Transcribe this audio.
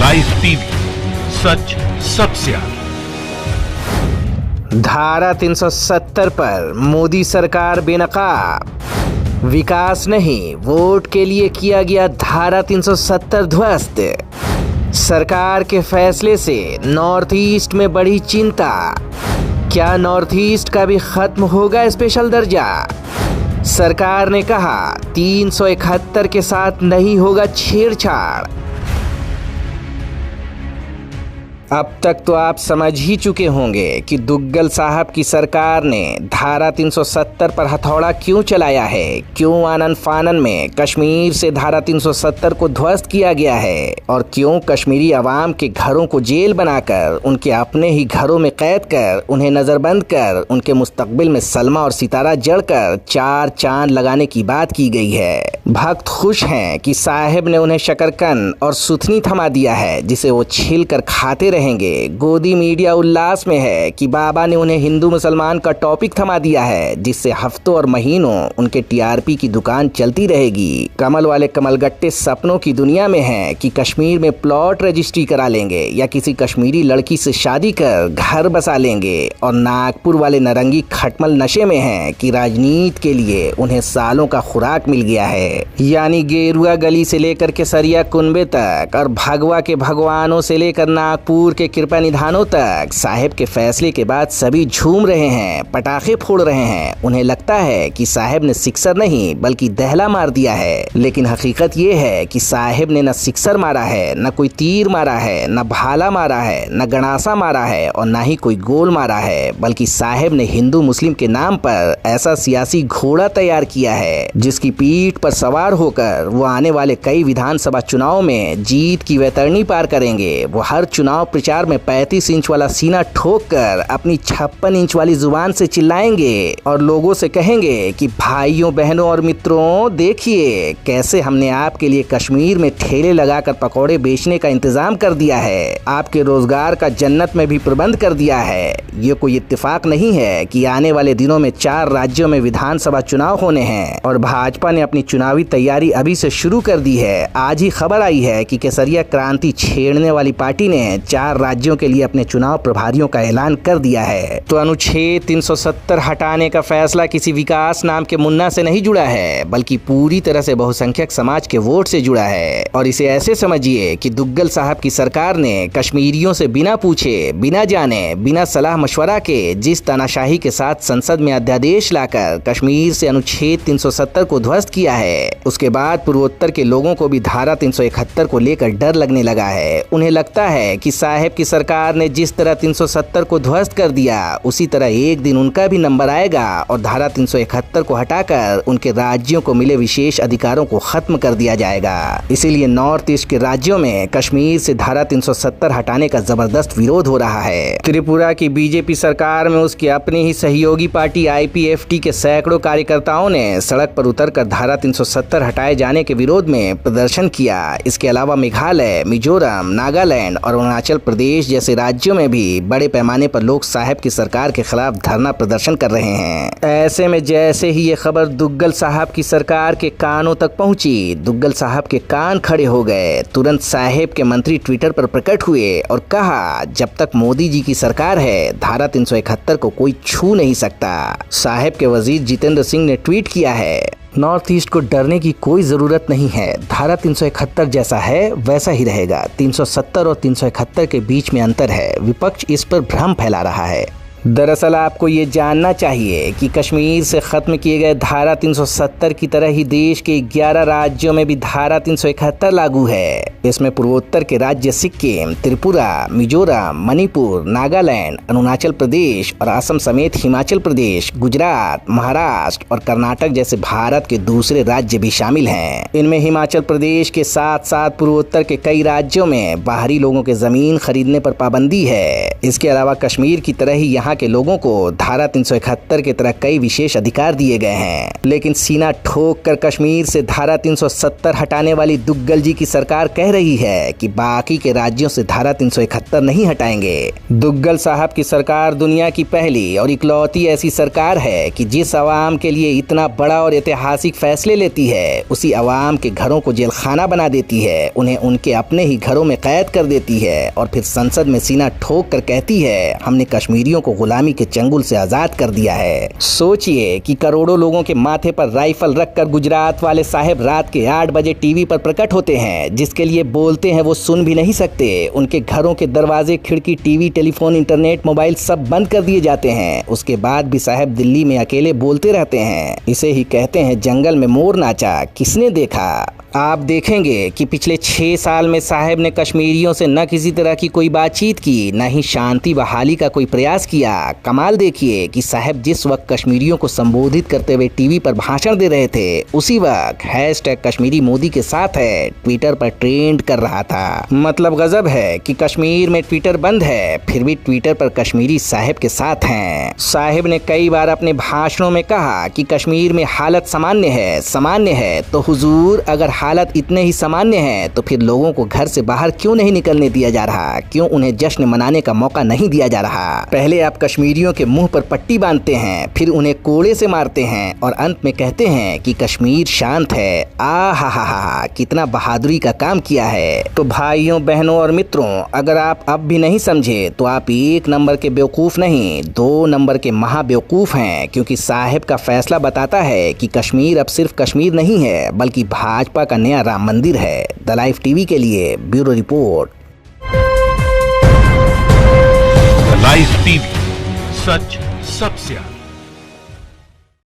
Live TV, सच सबसे आगे। धारा 370 पर मोदी सरकार बेनकाब। विकास नहीं, वोट के लिए किया गया धारा 370 ध्वस्त। सरकार के फैसले से नॉर्थ ईस्ट में बढ़ी चिंता। क्या नॉर्थ ईस्ट का भी खत्म होगा स्पेशल दर्जा? सरकार ने कहा 371 के साथ नहीं होगा छेड़छाड़। अब तक तो आप समझ ही चुके होंगे कि दुग्गल साहब की सरकार ने धारा 370 पर हथौड़ा क्यों चलाया है, क्यों आनन फानन में कश्मीर से धारा 370 को ध्वस्त किया गया है और क्यों कश्मीरी अवाम के घरों को जेल बनाकर, उनके अपने ही घरों में कैद कर, उन्हें नज़रबंद कर, उनके मुस्तकबिल में सलमा और सितारा जड़कर 4 चांद लगाने की बात की गई है। भक्त खुश हैं कि साहिब ने उन्हें शकरकंद और सुथनी थमा दिया है जिसे वो छील कर खाते रहेंगे। गोदी मीडिया उल्लास में है कि बाबा ने उन्हें हिंदू मुसलमान का टॉपिक थमा दिया है जिससे हफ्तों और महीनों उनके टीआरपी की दुकान चलती रहेगी। कमल वाले कमलगट्टे सपनों की दुनिया में हैं कि कश्मीर में प्लॉट रजिस्ट्री करा लेंगे या किसी कश्मीरी लड़की से शादी कर घर बसा लेंगे, और नागपुर वाले नरंगी खटमल नशे में हैं कि राजनीति के लिए उन्हें सालों का खुराक मिल गया है। यानी गेरुआ गली से लेकर केसरिया कुनबे तक और भगवा के भगवानों से लेकर नागपुर के कृपा निधानों तक साहिब के फैसले के बाद सभी झूम रहे हैं, पटाखे फोड़ रहे हैं। उन्हें लगता है कि साहिब ने सिक्सर नहीं बल्कि दहला मार दिया है, लेकिन हकीकत ये है कि साहिब ने न सिक्सर मारा है, न कोई तीर मारा है, न भाला मारा है, न गणासा मारा है और न ही कोई गोल मारा है, बल्कि साहिब ने हिंदू मुस्लिम के नाम पर ऐसा सियासी घोड़ा तैयार किया है जिसकी पीठ पर सवार होकर वो आने वाले कई विधानसभा चुनाव में जीत की वैतरणी पार करेंगे। वो हर चुनाव प्रचार में 35 इंच वाला सीना ठोक कर अपनी 56 इंच वाली जुबान से चिल्लाएंगे और लोगों से कहेंगे कि भाइयों बहनों और मित्रों, देखिए कैसे हमने आपके लिए कश्मीर में ठेले लगाकर पकौड़े बेचने का इंतजाम कर दिया है, आपके रोजगार का जन्नत में भी प्रबंध कर दिया है। ये कोई इत्तेफाक नहीं है कि आने वाले दिनों में 4 राज्यों में विधानसभा चुनाव होने हैं और भाजपा ने अपनी चुनावी तैयारी अभी से शुरू कर दी है। आज ही खबर आई है कि केसरिया क्रांति छेड़ने वाली पार्टी ने 4 राज्यों के लिए अपने चुनाव प्रभारियों का ऐलान कर दिया है। तो अनुच्छेद 370 हटाने का फैसला किसी विकास नाम के मुन्ना से नहीं जुड़ा है, बल्कि पूरी तरह से बहुसंख्यक समाज के वोट से जुड़ा है। और इसे ऐसे समझिए कि दुग्गल साहब की सरकार ने कश्मीरियों से बिना पूछे, बिना जाने, बिना सलाह मशवरा के जिस तानाशाही के साथ संसद में अध्यादेश लाकर कश्मीर से अनुच्छेद 370 को ध्वस्त किया है, उसके बाद पूर्वोत्तर के लोगों को भी धारा 371 को लेकर डर लगने लगा है। उन्हें लगता है कि साहिब की सरकार ने जिस तरह 370 को ध्वस्त कर दिया, उसी तरह एक दिन उनका भी नंबर आएगा और धारा 371 को हटाकर उनके राज्यों को मिले विशेष अधिकारों को खत्म कर दिया जाएगा। इसीलिए नॉर्थ ईस्ट के राज्यों में कश्मीर से धारा 370 हटाने का जबरदस्त विरोध हो रहा है। त्रिपुरा की बीजेपी सरकार में उसकी अपनी ही सहयोगी पार्टी IPFT के सैकड़ों कार्यकर्ताओं ने सड़क पर उतरकर धारा 370 हटाए जाने के विरोध में प्रदर्शन किया। इसके अलावा मेघालय, मिजोरम, नागालैंड और अरुणाचल प्रदेश जैसे राज्यों में भी बड़े पैमाने पर लोग साहिब की सरकार के खिलाफ धरना प्रदर्शन कर रहे हैं। ऐसे में जैसे ही ये खबर दुग्गल साहब की सरकार के कानों तक पहुंची, दुग्गल साहब के कान खड़े हो गए। तुरंत साहिब के मंत्री ट्विटर पर प्रकट हुए और कहा, जब तक मोदी जी की सरकार है धारा 371 को कोई छू नहीं सकता। साहिब के वजीर जितेंद्र सिंह ने ट्वीट किया है, नॉर्थ ईस्ट को डरने की कोई जरूरत नहीं है, धारा 371 जैसा है वैसा ही रहेगा। 370 और 371 के बीच में अंतर है, विपक्ष इस पर भ्रम फैला रहा है। दरअसल आपको ये जानना चाहिए कि कश्मीर से खत्म किए गए धारा 370 की तरह ही देश के 11 राज्यों में भी धारा 371 लागू है। इसमें पूर्वोत्तर के राज्य सिक्किम, त्रिपुरा, मिजोरम, मणिपुर, नागालैंड, अरुणाचल प्रदेश और असम समेत हिमाचल प्रदेश, गुजरात, महाराष्ट्र और कर्नाटक जैसे भारत के दूसरे राज्य भी शामिल हैं। इनमें हिमाचल प्रदेश के साथ साथ पूर्वोत्तर के कई राज्यों में बाहरी लोगों के जमीन खरीदने पर पाबंदी है। इसके अलावा कश्मीर की तरह ही यहाँ वहाँ के लोगों को धारा 371 की तरह कई विशेष अधिकार दिए गए हैं, लेकिन सीना ठोक कर कश्मीर से धारा 370 हटाने वाली दुग्गल जी की सरकार कह रही है कि बाकी के राज्यों से धारा 371 नहीं हटाएंगे। दुग्गल साहब की सरकार दुनिया की पहली और इकलौती ऐसी सरकार है कि जिस अवाम के लिए इतना बड़ा और ऐतिहासिक फैसले लेती है, उसी अवाम के घरों को जेलखाना बना देती है, उन्हें उनके अपने ही घरों में कैद कर देती है और फिर संसद में सीना ठोक कर कहती है हमने कश्मीरियों को गुलामी के चंगुल से आजाद कर दिया है। सोचिए कि करोड़ों लोगों के माथे पर राइफल रखकर गुजरात वाले साहब रात के 8 बजे टीवी पर प्रकट होते हैं। जिसके लिए बोलते हैं वो सुन भी नहीं सकते। उनके घरों के दरवाजे, खिड़की, टीवी, टेलीफोन, इंटरनेट, मोबाइल सब बंद कर दिए जाते हैं। उसके बाद भी साहब दिल्ली में अकेले बोलते रहते हैं। इसे ही कहते हैं जंगल में मोर नाचा, किसने देखा। आप देखेंगे कि पिछले 6 साल में साहब ने कश्मीरियों से न किसी तरह की कोई बातचीत की, न ही शांति बहाली का कोई प्रयास किया। कमाल देखिए कि साहब जिस वक्त कश्मीरियों को संबोधित करते हुए टीवी पर भाषण दे रहे थे, उसी वक्त #कश्मीरी मोदी के साथ है ट्विटर पर ट्रेंड कर रहा था। मतलब गजब है कि कश्मीर में ट्विटर बंद है, फिर भी ट्विटर पर कश्मीरी साहब के साथ हैं। साहब ने कई बार अपने भाषणों में कहा कि कश्मीर में हालत सामान्य है। तो हुजूर, अगर हालत इतने ही सामान्य है तो फिर लोगों को घर से बाहर क्यों नहीं निकलने दिया जा रहा? क्यों उन्हें जश्न मनाने का मौका नहीं दिया जा रहा? पहले आप कश्मीरियों के मुंह पर पट्टी बांधते हैं, फिर उन्हें कोड़े से मारते हैं और अंत में कहते हैं कि कश्मीर शांत है। हा, कितना बहादुरी का काम किया है। तो भाइयों, बहनों और मित्रों, अगर आप अब भी नहीं समझे तो आप 1 नंबर के बेवकूफ नहीं, 2 नंबर के महाबेवकूफ हैं। क्योंकि साहब का फैसला बताता है कि कश्मीर अब सिर्फ कश्मीर नहीं है, बल्कि भाजपा का नया राम मंदिर है। द लाइफ टीवी के लिए ब्यूरो रिपोर्ट। लाइफ टीवी, सच सबसे आगे।